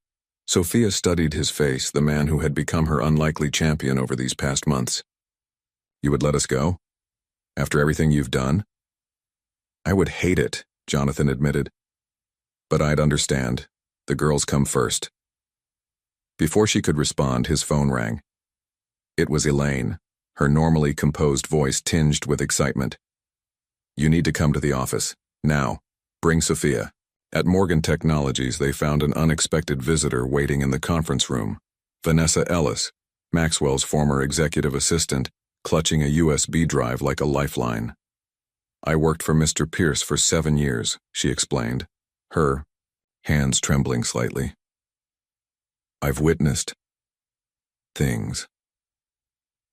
Sophia studied his face, the man who had become her unlikely champion over these past months. You would let us go? After everything you've done? I would hate it, Jonathan admitted. But I'd understand. The girls come first. Before she could respond, his phone rang. It was Elaine, her normally composed voice tinged with excitement. You need to come to the office. Now. Bring Sophia. At Morgan Technologies, they found an unexpected visitor waiting in the conference room. Vanessa Ellis, Maxwell's former executive assistant, clutching a USB drive like a lifeline. I worked for Mr. Pierce for 7 years, she explained, her hands trembling slightly. I've witnessed things.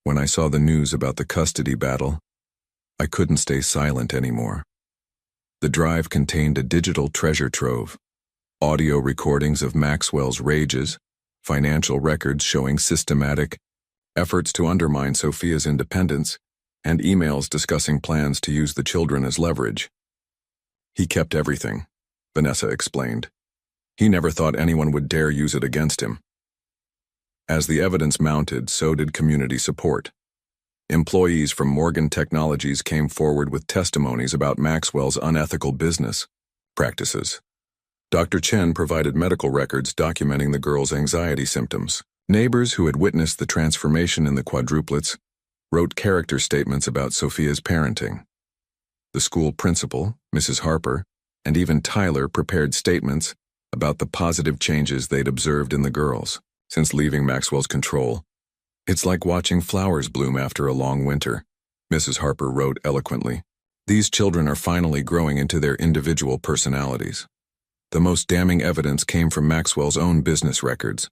When I saw the news about the custody battle, I couldn't stay silent anymore. The drive contained a digital treasure trove, audio recordings of Maxwell's rages, financial records showing systematic efforts to undermine Sophia's independence, and emails discussing plans to use the children as leverage. He kept everything, Vanessa explained. He never thought anyone would dare use it against him. As the evidence mounted, so did community support. Employees from Morgan Technologies came forward with testimonies about Maxwell's unethical business practices. Dr. Chen provided medical records documenting the girls' anxiety symptoms. Neighbors who had witnessed the transformation in the quadruplets wrote character statements about Sophia's parenting. The school principal, Mrs. Harper, and even Tyler prepared statements about the positive changes they'd observed in the girls since leaving Maxwell's control. It's like watching flowers bloom after a long winter, Mrs. Harper wrote eloquently. These children are finally growing into their individual personalities. The most damning evidence came from Maxwell's own business records.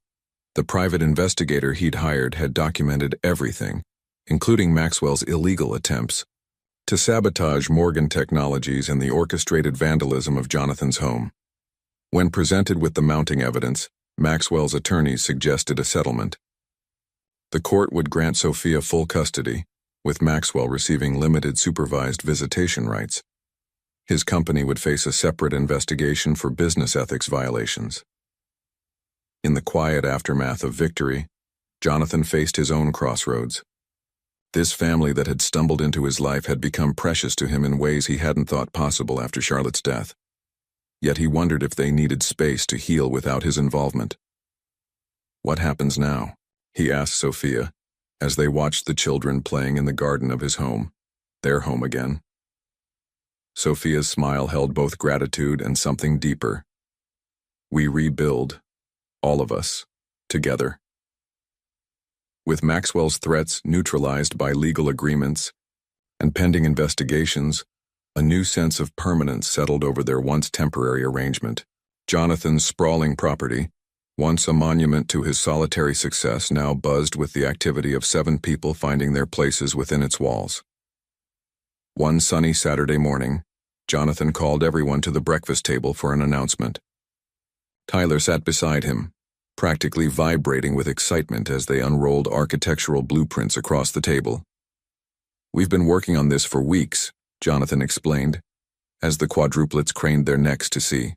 The private investigator he'd hired had documented everything, including Maxwell's illegal attempts to sabotage Morgan Technologies and the orchestrated vandalism of Jonathan's home. When presented with the mounting evidence, Maxwell's attorneys suggested a settlement. The court would grant Sophia full custody, with Maxwell receiving limited supervised visitation rights. His company would face a separate investigation for business ethics violations. In the quiet aftermath of victory, Jonathan faced his own crossroads. This family that had stumbled into his life had become precious to him in ways he hadn't thought possible after Charlotte's death. Yet he wondered if they needed space to heal without his involvement. "What happens now?" he asked Sophia, as they watched the children playing in the garden of his home, their home again. Sophia's smile held both gratitude and something deeper. "We rebuild, all of us, together." With Maxwell's threats neutralized by legal agreements and pending investigations, a new sense of permanence settled over their once temporary arrangement. Jonathan's sprawling property, once a monument to his solitary success, now buzzed with the activity of 7 people finding their places within its walls. One sunny Saturday morning, Jonathan called everyone to the breakfast table for an announcement. Tyler sat beside him, practically vibrating with excitement as they unrolled architectural blueprints across the table. "We've been working on this for weeks," Jonathan explained, as the quadruplets craned their necks to see.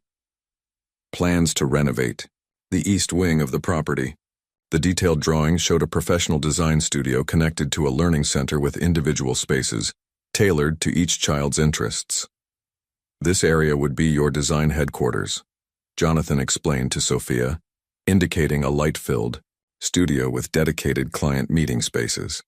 Plans to renovate the east wing of the property. The detailed drawings showed a professional design studio connected to a learning center with individual spaces, tailored to each child's interests. "This area would be your design headquarters," Jonathan explained to Sophia, indicating a light-filled studio with dedicated client meeting spaces.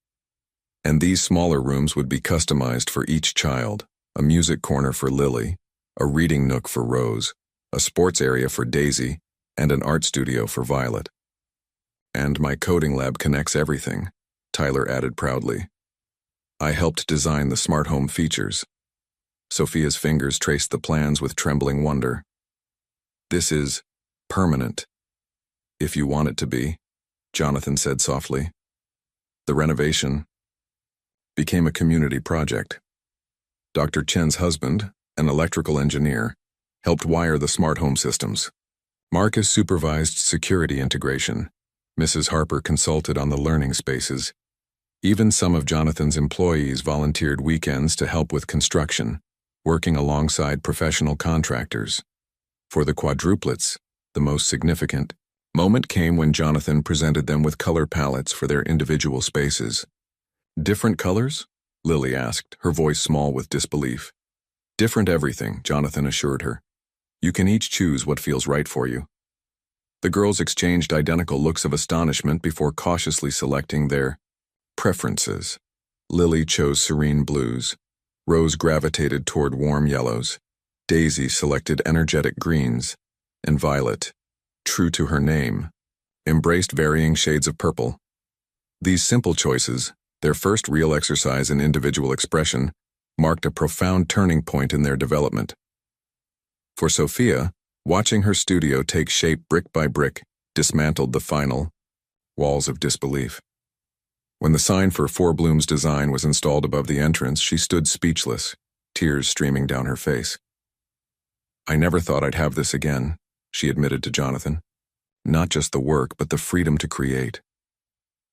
And these smaller rooms would be customized for each child: a music corner for Lily, a reading nook for Rose, a sports area for Daisy, and an art studio for Violet. "And my coding lab connects everything," Tyler added proudly. "I helped design the smart home features." Sophia's fingers traced the plans with trembling wonder. "This is permanent, if you want it to be," Jonathan said softly. The renovation became a community project. Dr. Chen's husband, an electrical engineer, helped wire the smart home systems. Marcus supervised security integration. Mrs. Harper consulted on the learning spaces. Even some of Jonathan's employees volunteered weekends to help with construction, working alongside professional contractors. For the quadruplets, the most significant moment came when Jonathan presented them with color palettes for their individual spaces. "Different colors?" Lily asked, her voice small with disbelief. "Different everything," Jonathan assured her. "You can each choose what feels right for you." The girls exchanged identical looks of astonishment before cautiously selecting their preferences. Lily chose serene blues. Rose gravitated toward warm yellows. Daisy selected energetic greens. And Violet, true to her name, embraced varying shades of purple. These simple choices, their first real exercise in individual expression, marked a profound turning point in their development. For Sophia, watching her studio take shape brick by brick dismantled the final walls of disbelief. When the sign for Four Blooms Design was installed above the entrance, she stood speechless, tears streaming down her face. "I never thought I'd have this again," she admitted to Jonathan. "Not just the work, but the freedom to create."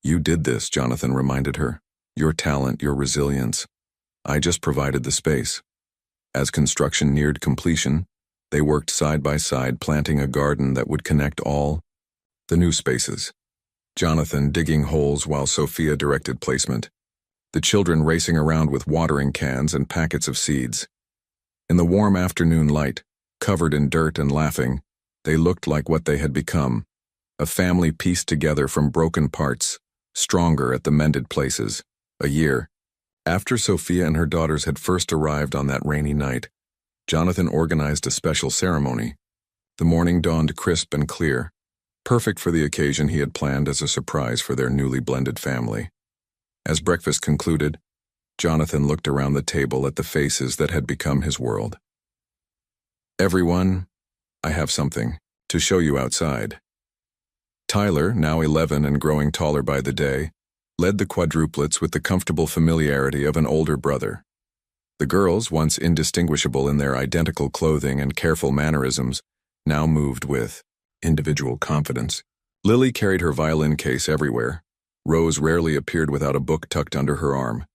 "You did this," Jonathan reminded her. "Your talent, your resilience. I just provided the space." As construction neared completion, they worked side by side, planting a garden that would connect all the new spaces. Jonathan digging holes while Sophia directed placement. The children racing around with watering cans and packets of seeds. In the warm afternoon light, covered in dirt and laughing, they looked like what they had become, a family pieced together from broken parts, stronger at the mended places. A year after Sophia and her daughters had first arrived on that rainy night, Jonathan organized a special ceremony. The morning dawned crisp and clear, perfect for the occasion he had planned as a surprise for their newly blended family. As breakfast concluded, Jonathan looked around the table at the faces that had become his world. "Everyone, I have something to show you outside." Tyler, now 11 and growing taller by the day, led the quadruplets with the comfortable familiarity of an older brother. The girls, once indistinguishable in their identical clothing and careful mannerisms, now moved with individual confidence. Lily carried her violin case everywhere. Rose rarely appeared without a book tucked under her arm.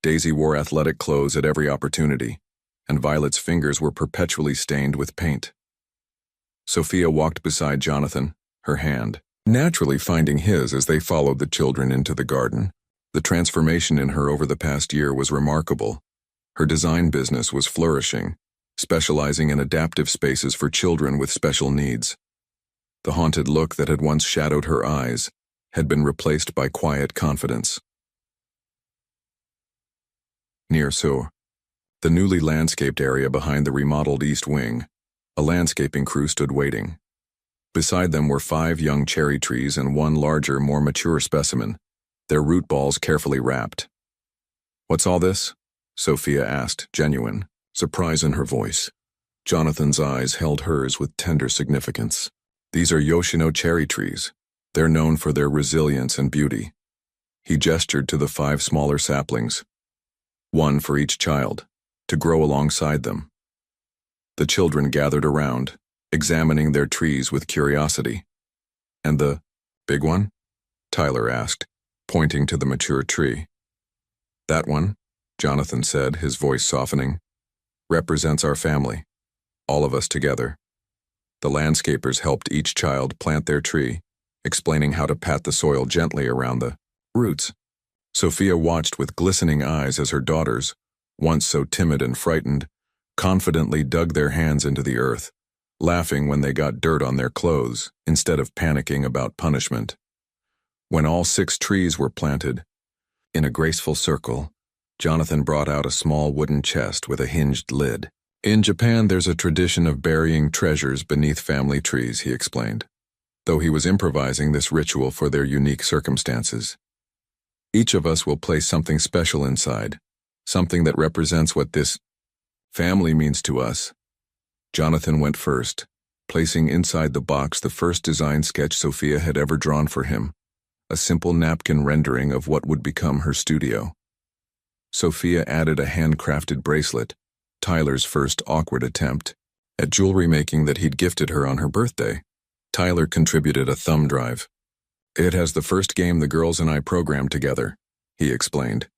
Daisy wore athletic clothes at every opportunity, and Violet's fingers were perpetually stained with paint. Sophia walked beside Jonathan, her hand naturally finding his as they followed the children into the garden. The transformation in her over the past year was remarkable. Her design business was flourishing, specializing in adaptive spaces for children with special needs. The haunted look that had once shadowed her eyes had been replaced by quiet confidence. Near Sur, the newly landscaped area behind the remodeled East Wing, a landscaping crew stood waiting. Beside them were 5 young cherry trees and 1 larger, more mature specimen, their root balls carefully wrapped. "What's all this?" Sophia asked, genuine surprise in her voice. Jonathan's eyes held hers with tender significance. "These are Yoshino cherry trees. They're known for their resilience and beauty." He gestured to the 5 smaller saplings, 1 for each child, to grow alongside them. The children gathered around, examining their trees with curiosity. "And the big one?" Tyler asked, pointing to the mature tree. "That one," Jonathan said, his voice softening, "represents our family, all of us together." The landscapers helped each child plant their tree, explaining how to pat the soil gently around the roots. Sophia watched with glistening eyes as her daughters, once so timid and frightened, confidently dug their hands into the earth, laughing when they got dirt on their clothes instead of panicking about punishment. When all 6 trees were planted, in a graceful circle, Jonathan brought out a small wooden chest with a hinged lid. "In Japan, there's a tradition of burying treasures beneath family trees," he explained, though he was improvising this ritual for their unique circumstances. "Each of us will place something special inside, something that represents what this family means to us." Jonathan went first, placing inside the box the first design sketch Sophia had ever drawn for him, a simple napkin rendering of what would become her studio. Sophia added a handcrafted bracelet, Tyler's first awkward attempt at jewelry making that he'd gifted her on her birthday. Tyler contributed a thumb drive. "It has the first game the girls and I programmed together," he explained.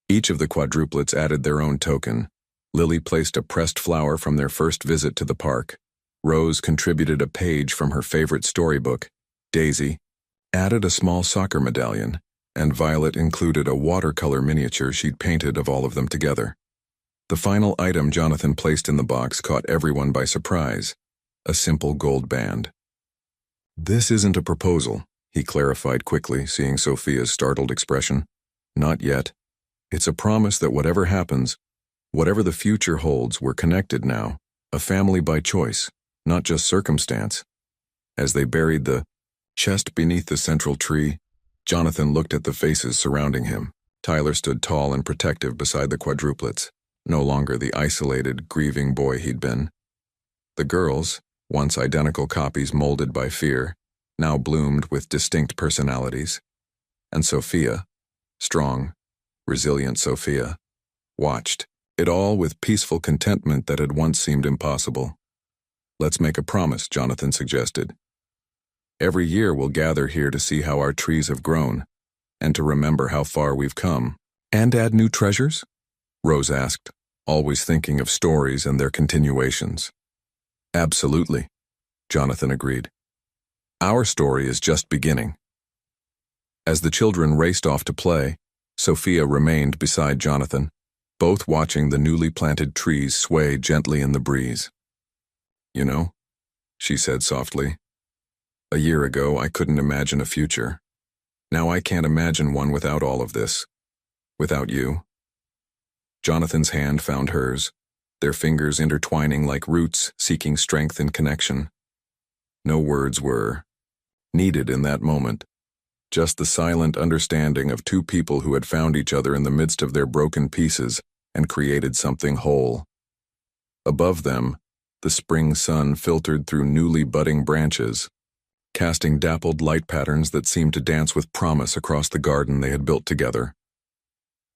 Each of the quadruplets added their own token. Lily placed a pressed flower from their first visit to the park. Rose contributed a page from her favorite storybook. Daisy added a small soccer medallion, and Violet included a watercolor miniature she'd painted of all of them together. The final item Jonathan placed in the box caught everyone by surprise, a simple gold band. "This isn't a proposal," he clarified quickly, seeing Sophia's startled expression. "Not yet. It's a promise that whatever happens, whatever the future holds, we're connected now, a family by choice, not just circumstance." As they buried the chest beneath the central tree, Jonathan looked at the faces surrounding him. Tyler stood tall and protective beside the quadruplets, no longer the isolated, grieving boy he'd been. The girls, once identical copies molded by fear, now bloomed with distinct personalities. And Sophia, strong, resilient Sophia, watched it all with peaceful contentment that had once seemed impossible. "Let's make a promise," Jonathan suggested. "Every year we'll gather here to see how our trees have grown, and to remember how far we've come." "And add new treasures?" Rose asked, always thinking of stories and their continuations. "Absolutely," Jonathan agreed. "Our story is just beginning." As the children raced off to play, Sophia remained beside Jonathan, both watching the newly planted trees sway gently in the breeze. "You know," she said softly, "a year ago I couldn't imagine a future. Now I can't imagine one without all of this. Without you." Jonathan's hand found hers, their fingers intertwining like roots seeking strength and connection. No words were needed in that moment, just the silent understanding of 2 people who had found each other in the midst of their broken pieces and created something whole. Above them, the spring sun filtered through newly budding branches, casting dappled light patterns that seemed to dance with promise across the garden they had built together.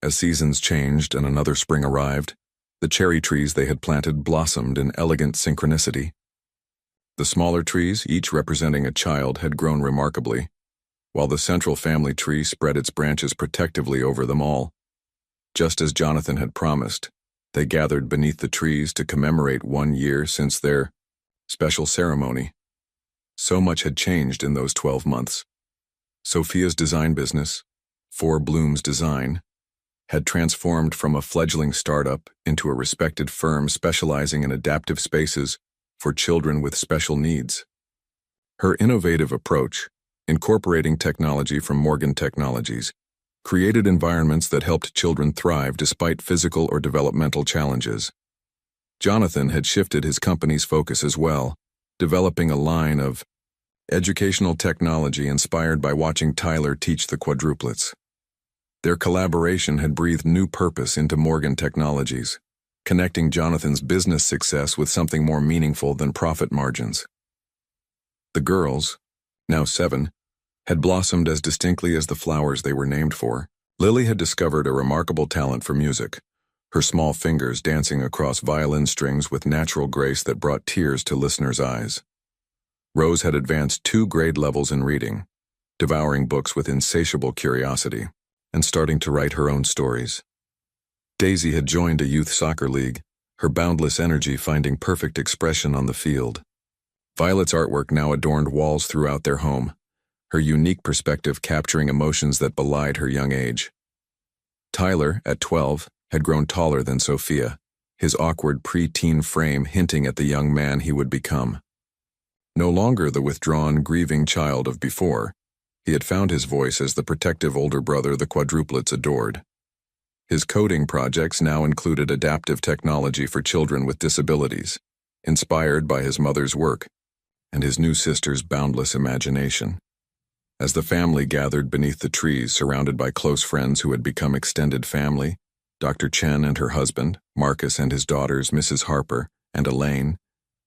As seasons changed and another spring arrived, the cherry trees they had planted blossomed in elegant synchronicity. The smaller trees, each representing a child, had grown remarkably, while the central family tree spread its branches protectively over them all. Just as Jonathan had promised, they gathered beneath the trees to commemorate 1 year since their special ceremony. So much had changed in those 12 months. Sophia's design business, Four Blooms Design, had transformed from a fledgling startup into a respected firm specializing in adaptive spaces for children with special needs. Her innovative approach, incorporating technology from Morgan Technologies, created environments that helped children thrive despite physical or developmental challenges. Jonathan had shifted his company's focus as well, developing a line of educational technology inspired by watching Tyler teach the quadruplets. Their collaboration had breathed new purpose into Morgan Technologies, connecting Jonathan's business success with something more meaningful than profit margins. The girls, now 7, had blossomed as distinctly as the flowers they were named for. Lily had discovered a remarkable talent for music, her small fingers dancing across violin strings with natural grace that brought tears to listeners' eyes. Rose had advanced 2 grade levels in reading, devouring books with insatiable curiosity, and starting to write her own stories. Daisy had joined a youth soccer league, her boundless energy finding perfect expression on the field. Violet's artwork now adorned walls throughout their home, her unique perspective capturing emotions that belied her young age. Tyler, at 12, had grown taller than Sophia, his awkward pre-teen frame hinting at the young man he would become. No longer the withdrawn, grieving child of before, he had found his voice as the protective older brother the quadruplets adored. His coding projects now included adaptive technology for children with disabilities, inspired by his mother's work and his new sister's boundless imagination. As the family gathered beneath the trees surrounded by close friends who had become extended family, Dr. Chen and her husband, Marcus and his daughters, Mrs. Harper and Elaine,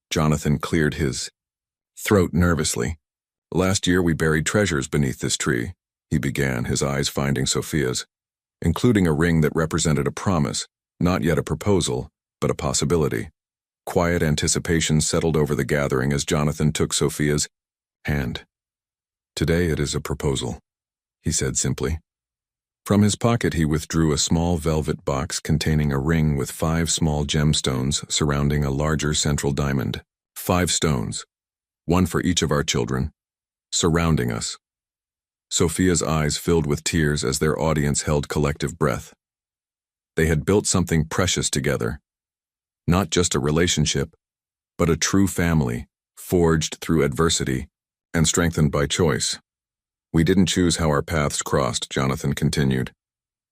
Jonathan cleared his throat nervously. "Last year we buried treasures beneath this tree," he began, his eyes finding Sophia's, including a ring that represented a promise, not yet a proposal, but a possibility. Quiet anticipation settled over the gathering as Jonathan took Sophia's hand. "Today it is a proposal," he said simply. From his pocket he withdrew a small velvet box containing a ring with 5 small gemstones surrounding a larger central diamond. 5 stones, 1 for each of our children, surrounding us. Sophia's eyes filled with tears as their audience held collective breath. They had built something precious together. Not just a relationship, but a true family, forged through adversity and strengthened by choice. "We didn't choose how our paths crossed," Jonathan continued,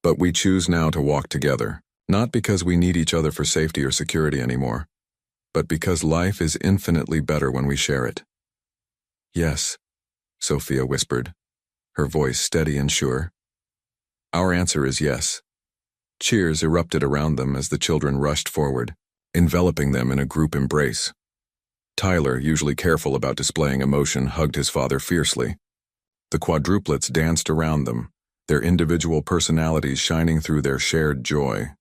"but we choose now to walk together, not because we need each other for safety or security anymore, but because life is infinitely better when we share it." "Yes," Sophia whispered, her voice steady and sure. "Our answer is yes." Cheers erupted around them as the children rushed forward, enveloping them in a group embrace. Tyler, usually careful about displaying emotion, hugged his father fiercely. The quadruplets danced around them, their individual personalities shining through their shared joy.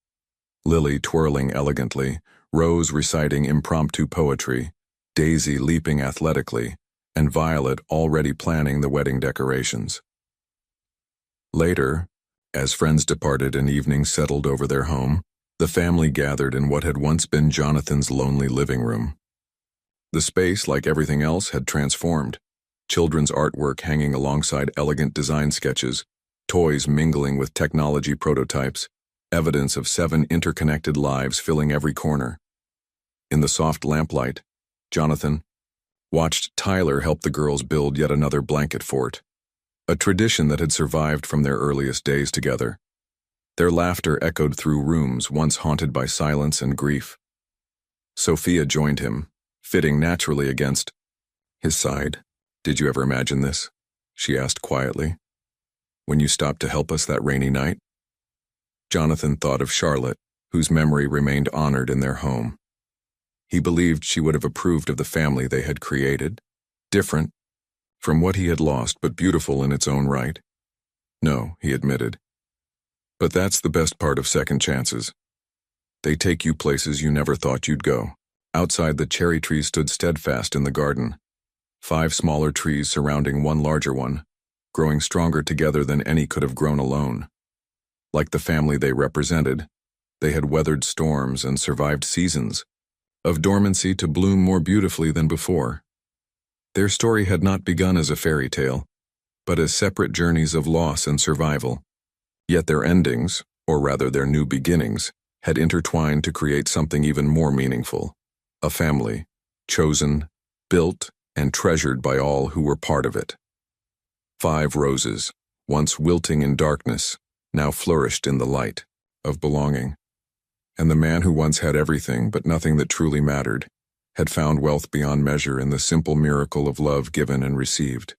Lily twirling elegantly, Rose reciting impromptu poetry, Daisy leaping athletically, and Violet already planning the wedding decorations. Later, as friends departed and evening settled over their home, the family gathered in what had once been Jonathan's lonely living room. The space, like everything else, had transformed. Children's artwork hanging alongside elegant design sketches, toys mingling with technology prototypes, evidence of 7 interconnected lives filling every corner. In the soft lamplight, Jonathan watched Tyler help the girls build yet another blanket fort, a tradition that had survived from their earliest days together. Their laughter echoed through rooms once haunted by silence and grief. Sophia joined him, fitting naturally against his side. "Did you ever imagine this?" she asked quietly. "When you stopped to help us that rainy night?" Jonathan thought of Charlotte, whose memory remained honored in their home. He believed she would have approved of the family they had created, different from what he had lost but beautiful in its own right. "No," he admitted. "But that's the best part of second chances. They take you places you never thought you'd go." Outside, the cherry trees stood steadfast in the garden, 5 smaller trees surrounding one larger one, growing stronger together than any could have grown alone. Like the family they represented, they had weathered storms and survived seasons of dormancy to bloom more beautifully than before. Their story had not begun as a fairy tale, but as separate journeys of loss and survival. Yet their endings, or rather their new beginnings, had intertwined to create something even more meaningful. A family, chosen, built, and treasured by all who were part of it. 5 roses, once wilting in darkness, now flourished in the light of belonging. And the man who once had everything but nothing that truly mattered, had found wealth beyond measure in the simple miracle of love given and received.